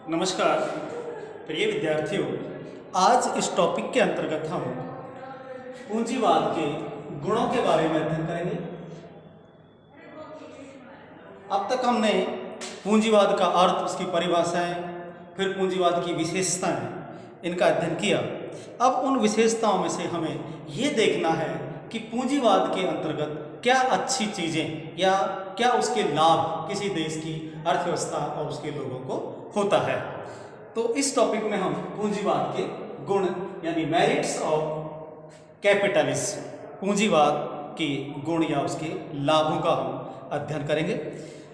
नमस्कार प्रिय विद्यार्थियों, आज इस टॉपिक के अंतर्गत हम पूंजीवाद के गुणों के बारे में अध्ययन करेंगे। अब तक हमने पूंजीवाद का अर्थ, उसकी परिभाषाएं, फिर पूंजीवाद की विशेषताएं, इनका अध्ययन किया। अब उन विशेषताओं में से हमें ये देखना है कि पूंजीवाद के अंतर्गत क्या अच्छी चीज़ें या क्या उसके लाभ किसी देश की अर्थव्यवस्था और उसके लोगों को होता है। तो इस टॉपिक में हम पूंजीवाद के गुण यानी मेरिट्स ऑफ कैपिटलिज्म, पूंजीवाद के गुण या उसके लाभों का हम अध्ययन करेंगे।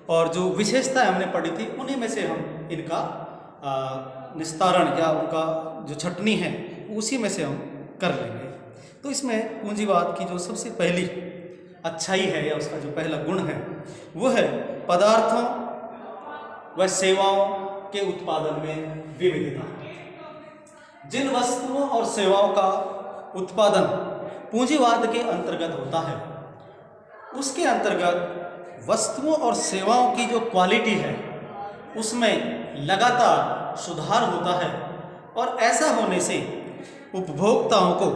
और जो विशेषताएं हमने पढ़ी थी उन्हीं में से हम इनका निस्तारण या उनका जो छटनी है उसी में से हम कर लेंगे। तो इसमें पूंजीवाद की जो सबसे पहली अच्छाई है या उसका जो पहला गुण है वो है पदार्थों व सेवाओं के उत्पादन में विविधता। जिन वस्तुओं और सेवाओं का उत्पादन पूंजीवाद के अंतर्गत होता है, उसके अंतर्गत वस्तुओं और सेवाओं की जो क्वालिटी है उसमें लगातार सुधार होता है और ऐसा होने से उपभोक्ताओं को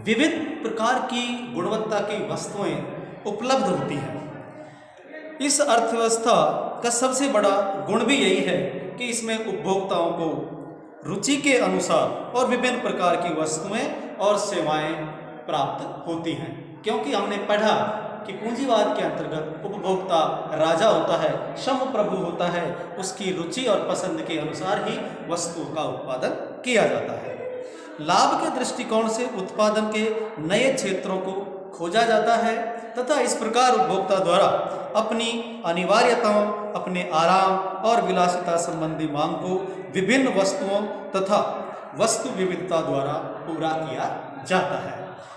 विविध प्रकार की गुणवत्ता की वस्तुएं उपलब्ध होती हैं। इस अर्थव्यवस्था का सबसे बड़ा गुण भी यही है कि इसमें उपभोक्ताओं को रुचि के अनुसार और विभिन्न प्रकार की वस्तुएं और सेवाएं प्राप्त होती हैं। क्योंकि हमने पढ़ा कि पूंजीवाद के अंतर्गत उपभोक्ता राजा होता है, श्रम प्रभु होता है, उसकी रुचि और पसंद के अनुसार ही वस्तुओं का उत्पादन किया जाता है। लाभ के दृष्टिकोण से उत्पादन के नए क्षेत्रों को खोजा जाता है तथा इस प्रकार उपभोक्ता द्वारा अपनी अनिवार्यताओं, अपने आराम और विलासिता संबंधी मांग को विभिन्न वस्तुओं तथा वस्तु विविधता द्वारा पूरा किया जाता है।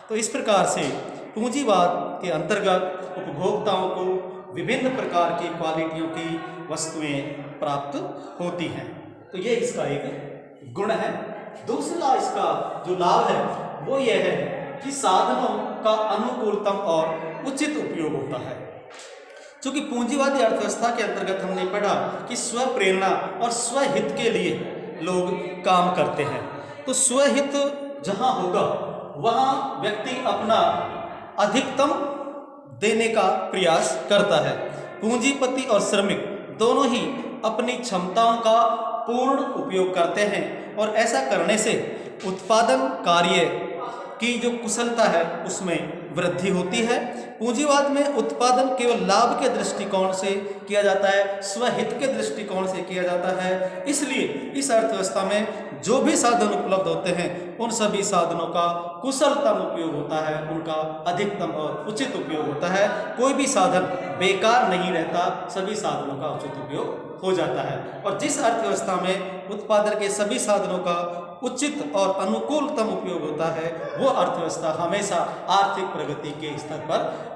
तो इस प्रकार से पूंजीवाद के अंतर्गत उपभोक्ताओं को विभिन्न प्रकार की क्वालिटियों की वस्तुएं प्राप्त होती हैं। तो ये इसका एक गुण है। दूसरा इसका जो लाभ है वो ये है कि साधनों का अनुकूलतम और उचित उपयोग होता है। चूंकि पूंजीवादी अर्थव्यवस्था के अंतर्गत हमने पढ़ा कि स्व प्रेरणा और स्वहित के लिए लोग काम करते हैं। तो स्वहित जहां होगा वहां व्यक्ति अपना अधिकतम देने का प्रयास करता है। पूंजीपति और श्रमिक दोनों ही अपनी क्षमताओं का पूर्ण उपयोग करते हैं और ऐसा करने से उत्पादन कार्य की जो कुशलता है उसमें वृद्धि होती है। पूंजीवाद में उत्पादन केवल लाभ के दृष्टिकोण से किया जाता है, स्वहित के दृष्टिकोण से किया जाता है। इसलिए इस अर्थव्यवस्था में जो भी साधन उपलब्ध होते हैं उन सभी साधनों का कुशलतम उपयोग होता है, उनका अधिकतम और उचित उपयोग होता है। कोई भी साधन बेकार नहीं रहता, सभी साधनों का उचित उपयोग हो जाता है। और जिस अर्थव्यवस्था में उत्पादन के सभी साधनों का उचित और अनुकूलतम उपयोग होता है वो अर्थव्यवस्था हमेशा आर्थिक प्रगति के स्तर पर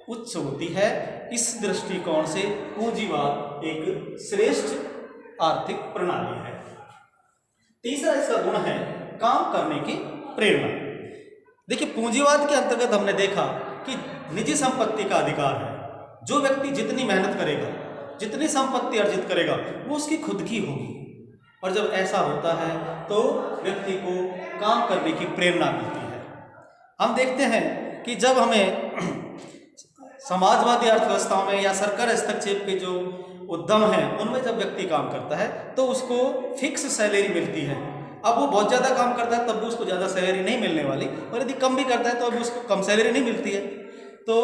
उच्च होती है। इस दृष्टिकोण से पूंजीवाद एक श्रेष्ठ आर्थिक प्रणाली है। तीसरा इसका गुण है काम करने की प्रेरणा। देखिए, पूंजीवाद के अंतर्गत हमने देखा कि निजी संपत्ति का अधिकार है। जो व्यक्ति जितनी मेहनत करेगा, जितनी संपत्ति अर्जित करेगा वो उसकी खुद की होगी। और जब ऐसा होता है तो व्यक्ति को काम करने की प्रेरणा मिलती है। हम देखते हैं कि जब हमें समाजवादी अर्थव्यवस्थाओं में या सरकार हस्तक्षेप के जो उद्यम हैं उनमें जब व्यक्ति काम करता है तो उसको फिक्स सैलरी मिलती है। अब वो बहुत ज़्यादा काम करता है तब भी उसको ज़्यादा सैलरी नहीं मिलने वाली, और यदि कम भी करता है तो अभी उसको कम सैलरी नहीं मिलती है। तो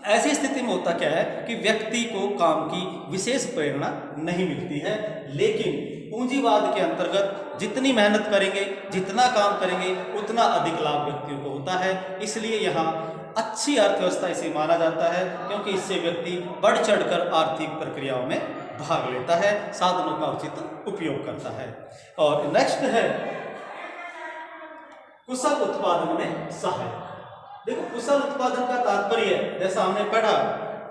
ऐसी स्थिति में होता क्या है कि व्यक्ति को काम की विशेष प्रेरणा नहीं मिलती है। लेकिन पूंजीवाद के अंतर्गत जितनी मेहनत करेंगे, जितना काम करेंगे, उतना अधिक लाभ व्यक्तियों को होता है। इसलिए यहाँ अच्छी अर्थव्यवस्था इसे माना जाता है, क्योंकि इससे व्यक्ति बढ़ चढ़कर आर्थिक प्रक्रियाओं में भाग लेता है, साधनों का उचित उपयोग करता है। और नेक्स्ट है कुशल उत्पादन में सहायक। देखो, कुशल उत्पादन का तात्पर्य जैसा हमने पढ़ा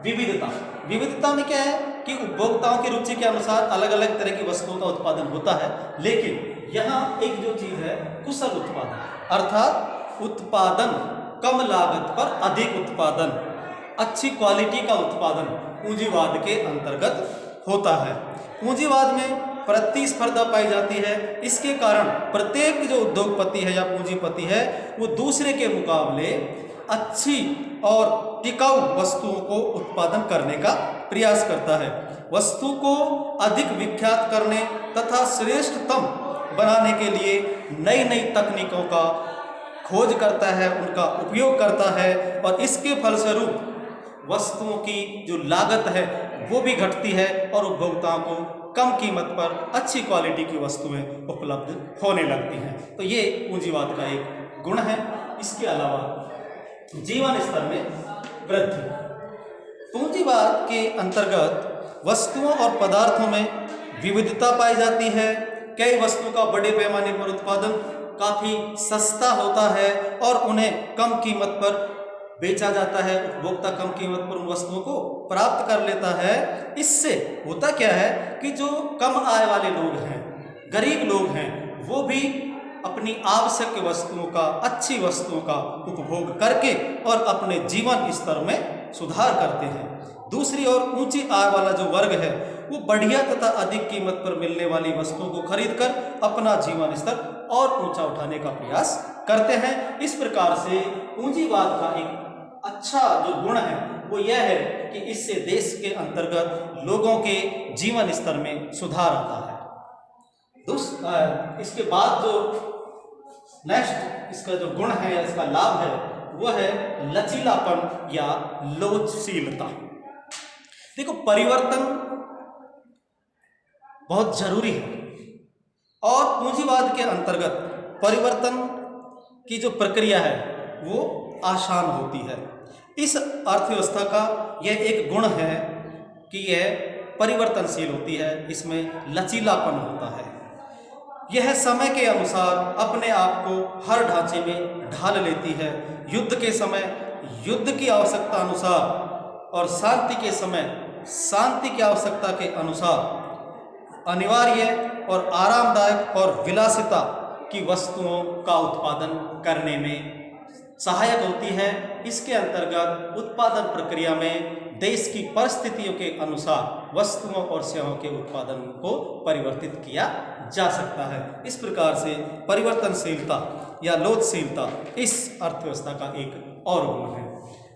विविधता। विविधता में क्या है कि उपभोक्ताओं की रुचि के अनुसार अलग अलग तरह की वस्तुओं का उत्पादन होता है। लेकिन यहाँ एक जो चीज है कुशल उत्पादन, अर्थात उत्पादन कम लागत पर अधिक उत्पादन, अच्छी क्वालिटी का उत्पादन पूंजीवाद के अंतर्गत होता है। पूंजीवाद में प्रतिस्पर्धा पाई जाती है। इसके कारण प्रत्येक जो उद्योगपति है या पूंजीपति है वो दूसरे के मुकाबले अच्छी और टिकाऊ वस्तुओं को उत्पादन करने का प्रयास करता है। वस्तु को अधिक विख्यात करने तथा श्रेष्ठतम बनाने के लिए नई नई तकनीकों का खोज करता है, उनका उपयोग करता है और इसके फलस्वरूप वस्तुओं की जो लागत है वो भी घटती है और उपभोक्ताओं को कम कीमत पर अच्छी क्वालिटी की वस्तुएं उपलब्ध होने लगती हैं। तो ये पूंजीवाद का एक गुण है। इसके अलावा जीवन स्तर में वृद्धि। पूंजीवाद के अंतर्गत वस्तुओं और पदार्थों में विविधता पाई जाती है। कई वस्तुओं का बड़े पैमाने पर उत्पादन काफ़ी सस्ता होता है और उन्हें कम कीमत पर बेचा जाता है। उपभोक्ता कम कीमत पर उन वस्तुओं को प्राप्त कर लेता है। इससे होता क्या है कि जो कम आय वाले लोग हैं, गरीब लोग हैं, वो भी अपनी आवश्यक वस्तुओं का, अच्छी वस्तुओं का उपभोग करके और अपने जीवन स्तर में सुधार करते हैं। दूसरी ओर ऊंची आय वाला जो वर्ग है वो बढ़िया तथा अधिक कीमत पर मिलने वाली वस्तुओं को खरीदकर अपना जीवन स्तर और ऊंचा उठाने का प्रयास करते हैं। इस प्रकार से पूंजीवाद का एक अच्छा जो गुण है वो यह है कि इससे देश के अंतर्गत लोगों के जीवन स्तर में सुधार आता है। इसके बाद जो नेक्स्ट इसका जो गुण है या इसका लाभ है वो है लचीलापन या लोचशीलता। देखो, परिवर्तन बहुत जरूरी है और पूंजीवाद के अंतर्गत परिवर्तन की जो प्रक्रिया है वो आसान होती है। इस अर्थव्यवस्था का यह एक गुण है कि यह परिवर्तनशील होती है, इसमें लचीलापन होता है। यह समय के अनुसार अपने आप को हर ढांचे में ढाल लेती है। युद्ध के समय युद्ध की आवश्यकता अनुसार और शांति के समय शांति की आवश्यकता के अनुसार अनिवार्य और आरामदायक और विलासिता की वस्तुओं का उत्पादन करने में सहायक होती है। इसके अंतर्गत उत्पादन प्रक्रिया में देश की परिस्थितियों के अनुसार वस्तुओं और सेवाओं के उत्पादन को परिवर्तित किया जा सकता है। इस प्रकार से परिवर्तनशीलता या लोचशीलता इस अर्थव्यवस्था का एक और गुण है।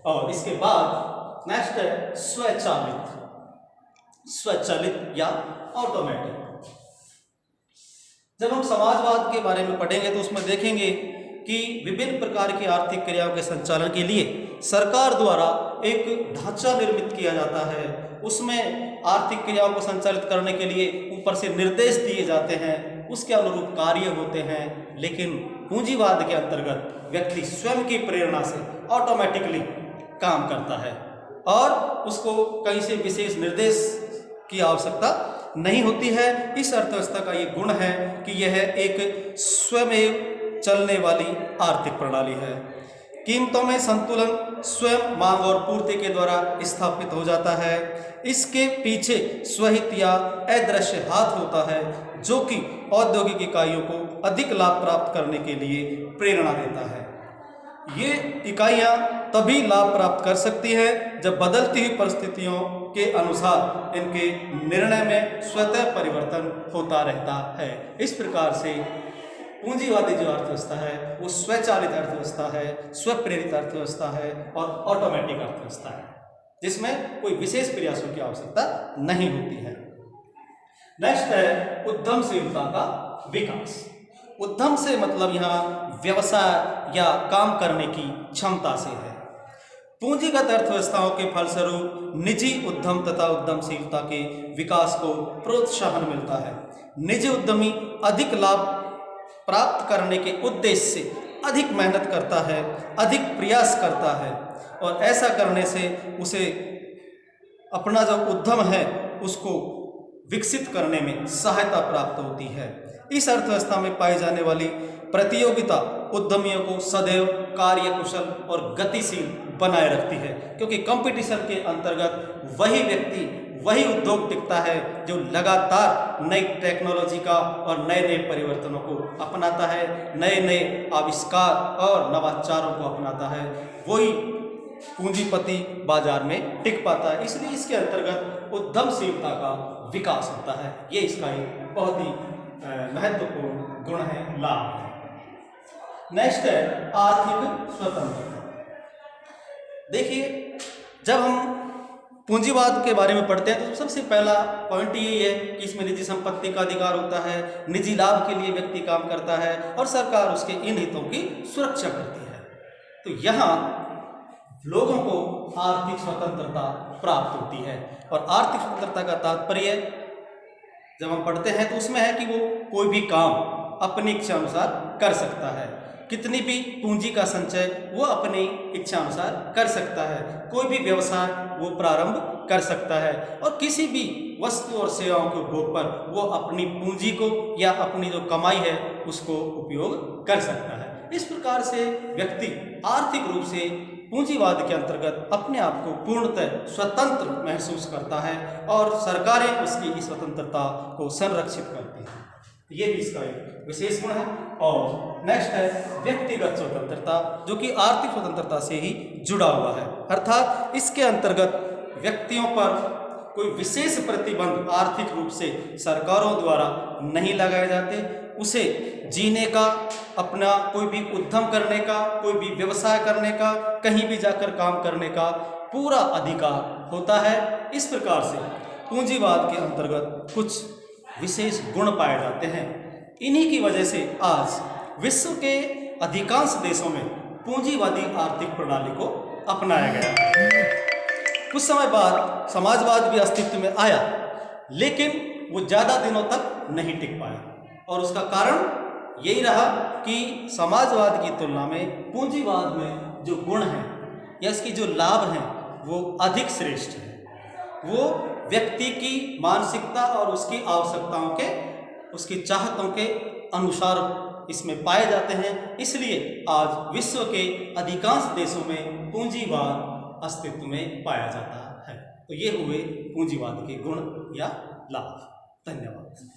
और इसके बाद नेक्स्ट है स्वचालित। स्वचालित या ऑटोमेटिक। जब हम समाजवाद के बारे में पढ़ेंगे तो उसमें देखेंगे कि विभिन्न प्रकार की आर्थिक क्रियाओं के संचालन के लिए सरकार द्वारा एक ढांचा निर्मित किया जाता है। उसमें आर्थिक क्रियाओं को संचालित करने के लिए ऊपर से निर्देश दिए जाते हैं, उसके अनुरूप कार्य होते हैं। लेकिन पूंजीवाद के अंतर्गत व्यक्ति स्वयं की प्रेरणा से ऑटोमेटिकली काम करता है और उसको कहीं से विशेष निर्देश की आवश्यकता नहीं होती है। इस अर्थव्यवस्था का ये गुण है कि यह एक स्वयं चलने वाली आर्थिक प्रणाली है। कीमतों में संतुलन स्वयं मांग और पूर्ति के द्वारा स्थापित हो जाता है। इसके पीछे स्वहित या अदृश्य हाथ होता है जो कि औद्योगिक इकाइयों को अधिक लाभ प्राप्त करने के लिए प्रेरणा देता है। ये इकाइयाँ तभी लाभ प्राप्त कर सकती है जब बदलती हुई परिस्थितियों के अनुसार इनके निर्णय में स्वतः परिवर्तन होता रहता है। इस प्रकार से पूंजीवादी जो अर्थव्यवस्था है वो स्वचालित अर्थव्यवस्था है, स्वप्रेरित अर्थव्यवस्था है और ऑटोमेटिक अर्थव्यवस्था है, जिसमें कोई विशेष प्रयासों की आवश्यकता नहीं होती है। नेक्स्ट है उद्यमशीलता का विकास। उद्यम से मतलब यहाँ व्यवसाय या काम करने की क्षमता से है। पूंजीगत अर्थव्यवस्थाओं के फलस्वरूप निजी उद्यम तथा उद्यमशीलता के विकास को प्रोत्साहन मिलता है। निजी उद्यमी अधिक लाभ प्राप्त करने के उद्देश्य से अधिक मेहनत करता है, अधिक प्रयास करता है और ऐसा करने से उसे अपना जो उद्यम है उसको विकसित करने में सहायता प्राप्त होती है। इस अर्थव्यवस्था में पाई जाने वाली प्रतियोगिता उद्यमियों को सदैव कार्यकुशल और गतिशील बनाए रखती है, क्योंकि कंपटीशन के अंतर्गत वही व्यक्ति, वही उद्योग टिकता है जो लगातार नई टेक्नोलॉजी का और नए नए परिवर्तनों को अपनाता है, नए नए आविष्कार और नवाचारों को अपनाता है। वही पूंजीपति बाजार में टिक पाता है। इसलिए इसके अंतर्गत उद्यमशीलता का विकास होता है। ये इसका एक बहुत ही महत्वपूर्ण गुण है, लाभ है। नेक्स्ट है आर्थिक स्वतंत्रता। देखिए, जब हम पूंजीवाद के बारे में पढ़ते हैं तो सबसे पहला पॉइंट यही है कि इसमें निजी संपत्ति का अधिकार होता है, निजी लाभ के लिए व्यक्ति काम करता है और सरकार उसके इन हितों की सुरक्षा करती है। तो यहाँ लोगों को आर्थिक स्वतंत्रता प्राप्त होती है। और आर्थिक स्वतंत्रता का तात्पर्य जब हम पढ़ते हैं तो उसमें है कि वो कोई भी काम अपनी इच्छा अनुसार कर सकता है, कितनी भी पूंजी का संचय वो अपनी इच्छा अनुसार कर सकता है, कोई भी व्यवसाय वो प्रारंभ कर सकता है और किसी भी वस्तु और सेवाओं के उपभोग पर वो अपनी पूंजी को या अपनी जो कमाई है उसको उपयोग कर सकता है। इस प्रकार से व्यक्ति आर्थिक रूप से पूंजीवाद के अंतर्गत अपने आप को पूर्णतः स्वतंत्र महसूस करता है और सरकारें उसकी इस स्वतंत्रता को संरक्षित करती हैं। ये भी इसका एक विशेष गुण है। और नेक्स्ट है व्यक्तिगत स्वतंत्रता, जो कि आर्थिक स्वतंत्रता से ही जुड़ा हुआ है। अर्थात इसके अंतर्गत व्यक्तियों पर कोई विशेष प्रतिबंध आर्थिक रूप से सरकारों द्वारा नहीं लगाए जाते। उसे जीने का, अपना कोई भी उद्यम करने का, कोई भी व्यवसाय करने का, कहीं भी जाकर काम करने का पूरा अधिकार होता है। इस प्रकार से पूंजीवाद के अंतर्गत कुछ विशेष गुण पाए जाते हैं। इन्हीं की वजह से आज विश्व के अधिकांश देशों में पूंजीवादी आर्थिक प्रणाली को अपनाया गया। कुछ समय बाद समाजवाद भी अस्तित्व में आया, लेकिन वो ज़्यादा दिनों तक नहीं टिक पाया और उसका कारण यही रहा कि समाजवाद की तुलना में पूंजीवाद में जो गुण हैं या इसकी जो लाभ हैं वो अधिक श्रेष्ठ है। वो व्यक्ति की मानसिकता और उसकी आवश्यकताओं के, उसकी चाहतों के अनुसार इसमें पाए जाते हैं। इसलिए आज विश्व के अधिकांश देशों में पूंजीवाद अस्तित्व में पाया जाता है। तो ये हुए पूंजीवाद के गुण या लाभ। धन्यवाद।